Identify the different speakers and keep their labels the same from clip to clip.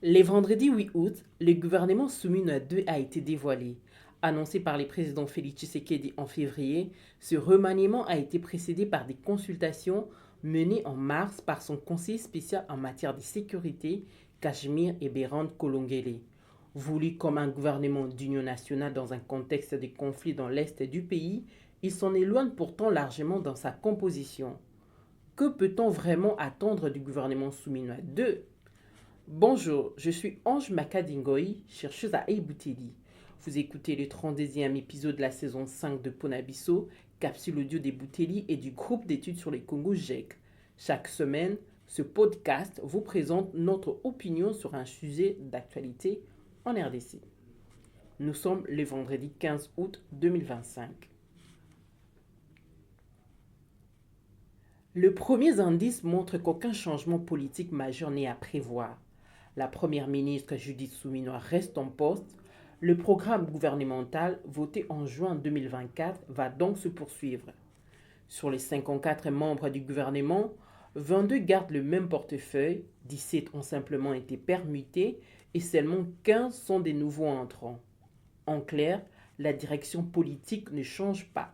Speaker 1: Les vendredis 8 août, le gouvernement Soumina 2 a été dévoilé. Annoncé par le président Félix Tshisekedi en février, ce remaniement a été précédé par des consultations menées en mars par son conseiller spécial en matière de sécurité, Cachemire et Bérande Kolongele. Voulu comme un gouvernement d'union nationale dans un contexte de conflit dans l'est du pays, il s'en éloigne pourtant largement dans sa composition. Que peut-on vraiment attendre du gouvernement Soumina 2? Bonjour, je suis Ange Makadingoy, chercheuse à Eibouteli. Vous écoutez le 32e épisode de la saison 5 de Ponabiso, capsule audio des Bouteli et du groupe d'études sur les Congo GEC. Chaque semaine, ce podcast vous présente notre opinion sur un sujet d'actualité en RDC. Nous sommes le vendredi 15 août 2025. Le premier indice montre qu'aucun changement politique majeur n'est à prévoir. La première ministre Judith Souminois reste en poste. Le programme gouvernemental voté en juin 2024 va donc se poursuivre. Sur les 54 membres du gouvernement, 22 gardent le même portefeuille, 17 ont simplement été permutés et seulement 15 sont des nouveaux entrants. En clair, la direction politique ne change pas.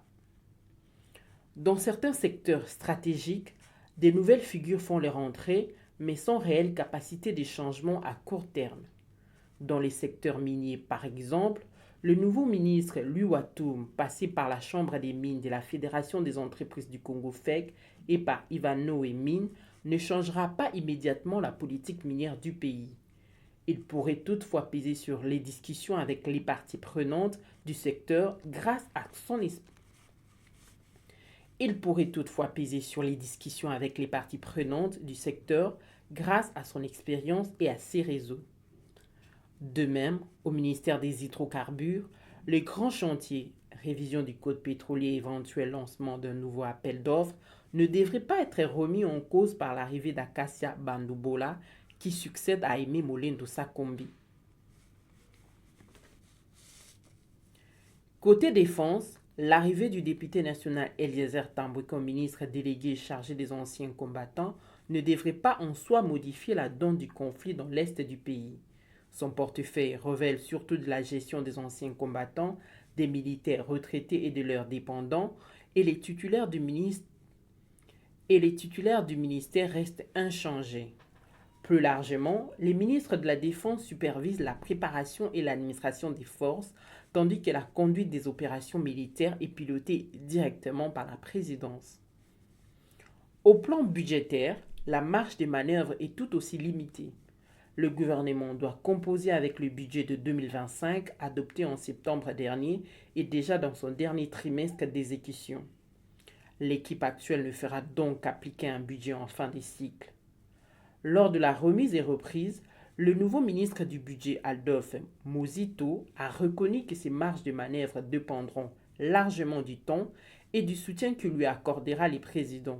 Speaker 1: Dans certains secteurs stratégiques, des nouvelles figures font leur entrée, mais sans réelle capacité de changement à court terme. Dans les secteurs miniers, par exemple, le nouveau ministre Louis Watoum, passé par la Chambre des mines de la Fédération des entreprises du Congo FEC et par Ivano et Mines, ne changera pas immédiatement la politique minière du pays. Il pourrait toutefois peser sur les discussions avec les parties prenantes du secteur grâce à son esprit. Il pourrait toutefois peser sur les discussions avec les parties prenantes du secteur grâce à son expérience et à ses réseaux. De même, au ministère des Hydrocarbures, le grand chantier, révision du code pétrolier et éventuel lancement d'un nouveau appel d'offres, ne devrait pas être remis en cause par l'arrivée d'Acacia Bandoubola qui succède à Aimé Molendo Sakombi. Côté défense, l'arrivée du député national Eliezer Tambwe comme ministre délégué chargé des anciens combattants ne devrait pas en soi modifier la donne du conflit dans l'est du pays. Son portefeuille révèle surtout de la gestion des anciens combattants, des militaires retraités et de leurs dépendants, et les titulaires du ministère restent inchangés. Plus largement, les ministres de la Défense supervisent la préparation et l'administration des forces, tandis que la conduite des opérations militaires est pilotée directement par la présidence. Au plan budgétaire, la marge des manœuvres est tout aussi limitée. Le gouvernement doit composer avec le budget de 2025 adopté en septembre dernier et déjà dans son dernier trimestre d'exécution. L'équipe actuelle ne fera donc qu'appliquer un budget en fin de cycle. Lors de la remise et reprise, le nouveau ministre du budget Adolphe Muzito a reconnu que ses marges de manœuvre dépendront largement du temps et du soutien que lui accordera le président.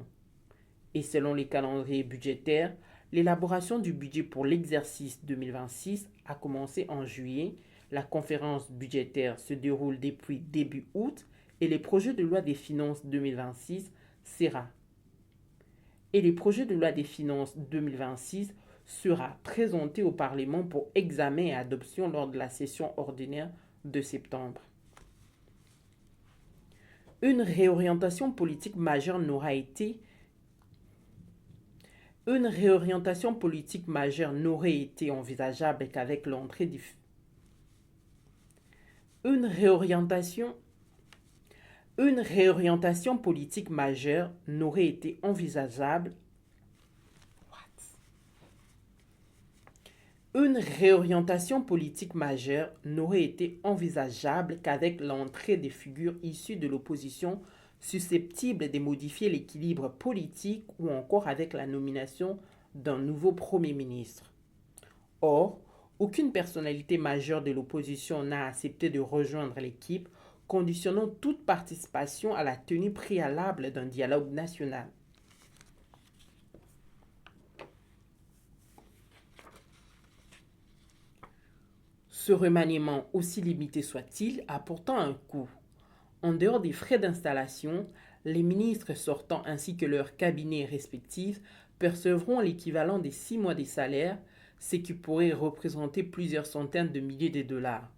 Speaker 1: Et selon les calendriers budgétaires, l'élaboration du budget pour l'exercice 2026 a commencé en juillet, la conférence budgétaire se déroule depuis début août et les projets de loi des finances 2026 sera présenté au Parlement pour examen et adoption lors de la session ordinaire de septembre. Une réorientation politique majeure n'aurait été envisageable qu'avec l'entrée du Une réorientation politique majeure n'aurait été envisageable qu'avec l'entrée des figures issues de l'opposition susceptibles de modifier l'équilibre politique ou encore avec la nomination d'un nouveau Premier ministre. Or, aucune personnalité majeure de l'opposition n'a accepté de rejoindre l'équipe, conditionnant toute participation à la tenue préalable d'un dialogue national. Ce remaniement, aussi limité soit-il, a pourtant un coût. En dehors des frais d'installation, les ministres sortants ainsi que leurs cabinets respectifs percevront l'équivalent des 6 mois de salaire, ce qui pourrait représenter plusieurs centaines de milliers de dollars.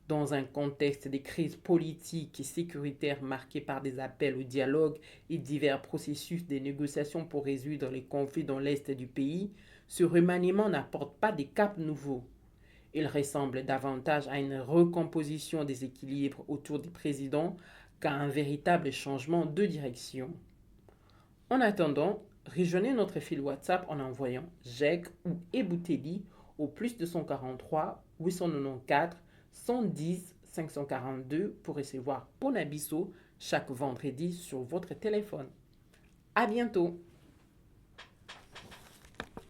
Speaker 1: Dans un contexte de crise politique et sécuritaire marqué par des appels au dialogue et divers processus de négociation pour résoudre les conflits dans l'est du pays, ce remaniement n'apporte pas des caps nouveaux. Il ressemble davantage à une recomposition des équilibres autour du président qu'à un véritable changement de direction. En attendant, rejoignez notre fil WhatsApp en envoyant JEC ou Ebouteli au plus 243 894 110 542 pour recevoir Ponabiso chaque vendredi sur votre téléphone. À bientôt!